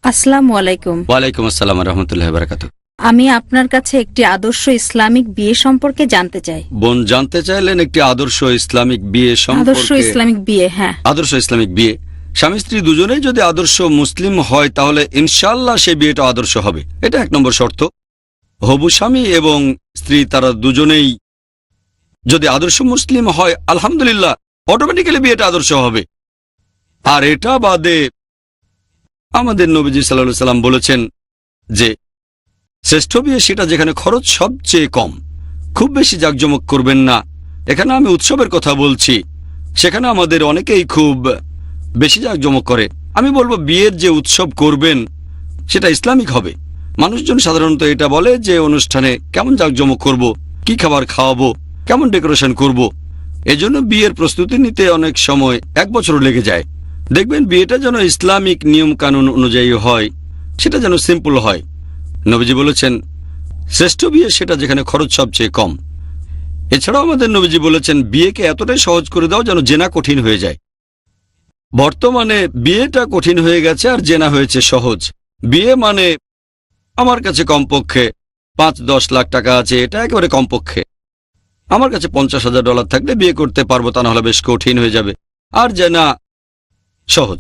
আসসালামু আলাইকুম। ওয়ালাইকুম আসসালাম রহমতুল্লাহ বারাকাতু। আমি আপনার কাছে একটি আদর্শ ইসলামিক বিয়ে সম্পর্কে জানতে চাই। বোন জানতে চাইলেন একটি আদর্শ ইসলামিক বিয়ে আদর্শ সম্পর্কে। ইসলামিক বিয়ে, হ্যাঁ। আদর্শ ইসলামিক বিয়ে, স্বামী স্ত্রী দুজনেই যদি আদর্শ মুসলিম হয় তাহলে ইনশাআল্লাহ সেই বিয়েটা আদর্শ হবে। এটা এক নম্বর শর্ত। হবু স্বামী এবং স্ত্রী তারা দুজনেই যদি আদর্শ মুসলিম হয় আলহামদুলিল্লাহ অটোমেটিক্যালি বিয়েটা আদর্শ হবে। আর এটা বাদে আমাদের নবীজি সাল্লাল্লাহু আলাইহি সাল্লাম বলেছেন যে শ্রেষ্ঠ বিয়ে সেটা যেখানে খরচ সবচেয়ে কম। খুব বেশি জাঁকজমক করবেন না। এখানে আমি উৎসবের কথা বলছি, সেখানে আমাদের অনেকেই খুব বেশি জাঁকজমক করে। আমি বলবো বিয়ের যে উৎসব করবেন সেটা ইসলামিক হবে। মানুষজন সাধারণত এটা বলে যে অনুষ্ঠানে কেমন জাঁকজমক করব, কি খাবার খাওয়াবো, কেমন ডেকোরেশন করব। এজন্য বিয়ের প্রস্তুতি নিতে অনেক সময় 1 বছর লেগে যায়। দেখবেন বিয়েটা যেন ইসলামিক নিয়ম কানুন অনুযায়ী হয়, সেটা যেন সিম্পল হয়। নবীজি বলেছেন শ্রেষ্ঠ বিয়ে সেটা যেখানে খরচ সবচেয়ে কম। এছাড়াও আমাদের নবীজি বলেছেন বিয়েকে এতটাই সহজ করে দাও যেন জেনা কঠিন হয়ে যায়। বর্তমানে বিয়েটা কঠিন হয়ে গেছে আর জেনা হয়েছে সহজ। বিয়ে মানে আমার কাছে কমপক্ষে 5-10 লাখ টাকা আছে, এটা একেবারে কমপক্ষে। আমার কাছে $50,000 থাকলে বিয়ে করতে পারবো, তা নাহলে বেশ কঠিন হয়ে যাবে। আর জেনা সহজ,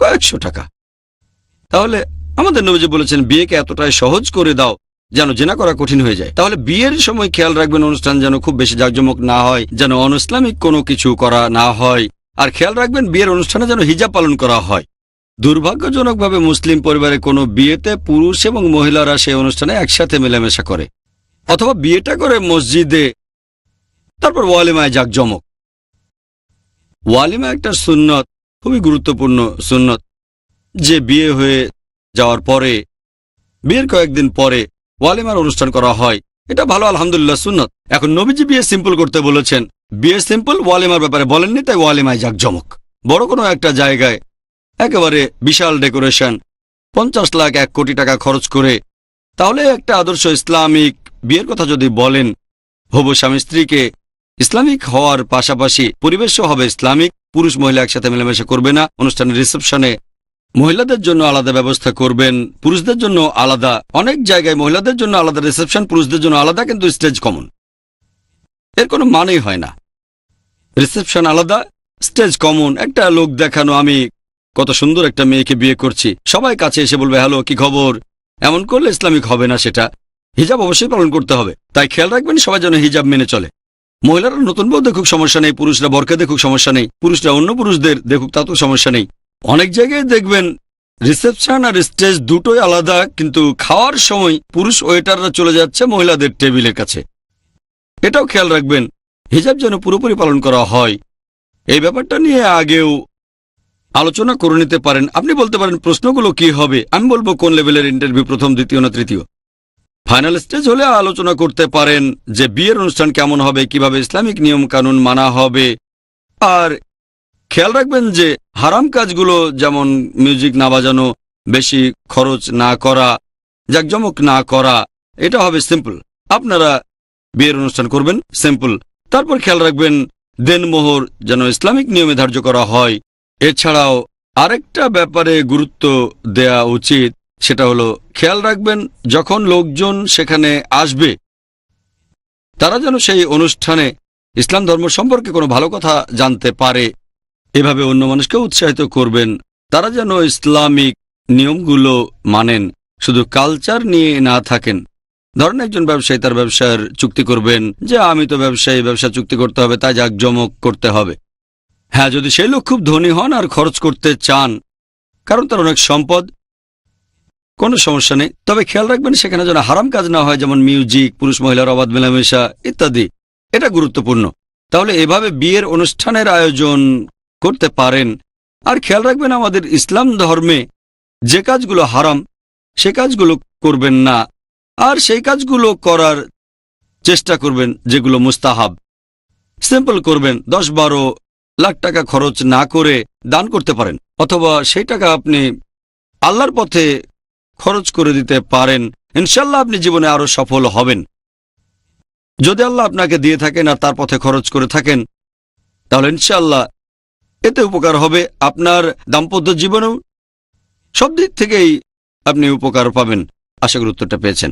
কয়েকশো টাকা। তাহলে আমাদের নবীজি বলেছেন বিয়েকে এতটাই সহজ করে দাও যেন জেনা করা কঠিন হয়ে যায়। তাহলে বিয়ের সময় খেয়াল রাখবেন অনুষ্ঠান যেন খুব বেশি জাঁকজমক না হয়, যেন অনইসলামিক কোনো কিছু করা না হয়। আর খেয়াল রাখবেন বিয়ের অনুষ্ঠানে যেন হিজাব পালন করা হয়। দুর্ভাগ্যজনকভাবে মুসলিম পরিবারে কোনো বিয়েতে পুরুষ এবং মহিলারা সেই অনুষ্ঠানে একসাথে মেলামেশা করে, অথবা বিয়েটা করে মসজিদে, তারপর ওয়ালিমায় জাঁকজমক। ওয়ালিমা একটা সুন্নত, খুবই গুরুত্বপূর্ণ সুন্নত, যে বিয়ে হয়ে যাওয়ার পরে বিয়ের কয়েকদিন পরে ওয়ালিমার অনুষ্ঠান করা হয়। এটা ভালো, আলহামদুলিল্লাহ, সুন্নত। এখন নবীজি বিয়ে সিম্পল করতে বলেছেন, বিয়ে সিম্পল, ওয়ালিমার ব্যাপারে বলেননি, তাই ওয়ালিমায় জাঁকজমক। বড় কোনো একটা জায়গায় একেবারে বিশাল ডেকোরেশন, 50 লাখ 1 কোটি টাকা খরচ করে, তাহলে একটা আদর্শ ইসলামিক বিয়ের কথা যদি বলেন, হবু স্বামী স্ত্রীকে ইসলামিক হওয়ার পাশাপাশি পরিবেশও হবে ইসলামিক। পুরুষ মহিলা একসাথে মেলামেশা করবে না। অনুষ্ঠানের রিসেপশনে মহিলাদের জন্য আলাদা ব্যবস্থা করবেন, পুরুষদের জন্য আলাদা। অনেক জায়গায় মহিলাদের জন্য আলাদা রিসেপশন, পুরুষদের জন্য আলাদা, কিন্তু স্টেজ কমন। এর কোনো মানেই হয় না। রিসেপশন আলাদা, স্টেজ কমন। একটা লোক দেখানো, আমি কত সুন্দর একটা মেয়েকে বিয়ে করছি, সবাই কাছে এসে বলবে হ্যালো কি খবর। এমন করলে ইসলামিক হবে না। সেটা হিজাব অবশ্যই পালন করতে হবে। তাই খেয়াল রাখবেন সবাই যেন হিজাব মেনে চলে। মহিলারা নতুন বউ দেখুক, সমস্যা নেই। পুরুষরা বরকে দেখুক, সমস্যা নেই। পুরুষরা অন্য পুরুষদের দেখুক, তাতেও সমস্যা নেই। অনেক জায়গায় দেখবেন রিসেপশন আর স্টেজ দুটোই আলাদা, কিন্তু খাওয়ার সময় পুরুষ ওয়েটাররা চলে যাচ্ছে মহিলাদের টেবিলের কাছে। এটাও খেয়াল রাখবেন হিজাব যেন পুরোপুরি পালন করা হয়। এই ব্যাপারটা নিয়ে আগেও আলোচনা করে নিতে পারেন। আপনি বলতে পারেন প্রশ্নগুলো কি হবে। আমি বলবো কোন লেভেলের ইন্টারভিউ, প্রথম, দ্বিতীয় না তৃতীয়। ফাইনাল স্টেজ হলে আলোচনা করতে পারেন যে বিয়ের অনুষ্ঠান কেমন হবে, কিভাবে ইসলামিক নিয়ম কানুন মানা হবে। আর খেয়াল রাখবেন যে হারাম কাজগুলো, যেমন মিউজিক না বাজানো, বেশি খরচ না করা, জাঁকজমক না করা, এটা হবে সিম্পল। আপনারা বিয়ের অনুষ্ঠান করবেন সিম্পল। তারপর খেয়াল রাখবেন দেনমোহর যেন ইসলামিক নিয়মে ধার্য করা হয়। এছাড়াও আরেকটা ব্যাপারে গুরুত্ব দেয়া উচিত, সেটা হলো খেয়াল রাখবেন যখন লোকজন সেখানে আসবে তারা যেন সেই অনুষ্ঠানে ইসলাম ধর্ম সম্পর্কে কোনো ভালো কথা জানতে পারে। এভাবে অন্য মানুষকে উৎসাহিত করবেন তারা যেন ইসলামিক নিয়মগুলো মানেন, শুধু কালচার নিয়ে না থাকেন। ধরেন একজন ব্যবসায়ী তার ব্যবসার চুক্তি করবেন যে আমি তো ব্যবসায়ী, ব্যবসা চুক্তি করতে হবে, তাই জাঁকজমক করতে হবে। হ্যাঁ, যদি সেই লোক খুব ধনী হন আর খরচ করতে চান, কারণ তার অনেক সম্পদ, কোনো সমস্যা নেই। তবে খেয়াল রাখবেন সেখানে যেন হারাম কাজ না হয়, যেমন মিউজিক, পুরুষ মহিলার অবাধ মেলামেশা ইত্যাদি। এটা গুরুত্বপূর্ণ। তাহলে এভাবে বিয়ের অনুষ্ঠানের আয়োজন করতে পারেন। আর খেয়াল রাখবেন আমাদের ইসলাম ধর্মে যে কাজগুলো হারাম সে কাজগুলো করবেন না, আর সেই কাজগুলো করার চেষ্টা করবেন যেগুলো মুস্তাহাব। সিম্পল করবেন, 10-12 লাখ টাকা খরচ না করে দান করতে পারেন, অথবা সেই টাকা আপনি আল্লাহর পথে খরচ করে দিতে পারেন। ইনশাল্লাহ আপনি জীবনে আরো সফল হবেন। যদি আল্লাহ আপনাকে দিয়ে থাকেন আর তার পথে খরচ করে থাকেন, তাহলে ইনশাল্লাহ এতে উপকার হবে। আপনার দাম্পত্য জীবনেও সব দিক থেকেই আপনি উপকার পাবেন। আশা করি উত্তরটা পেয়েছেন।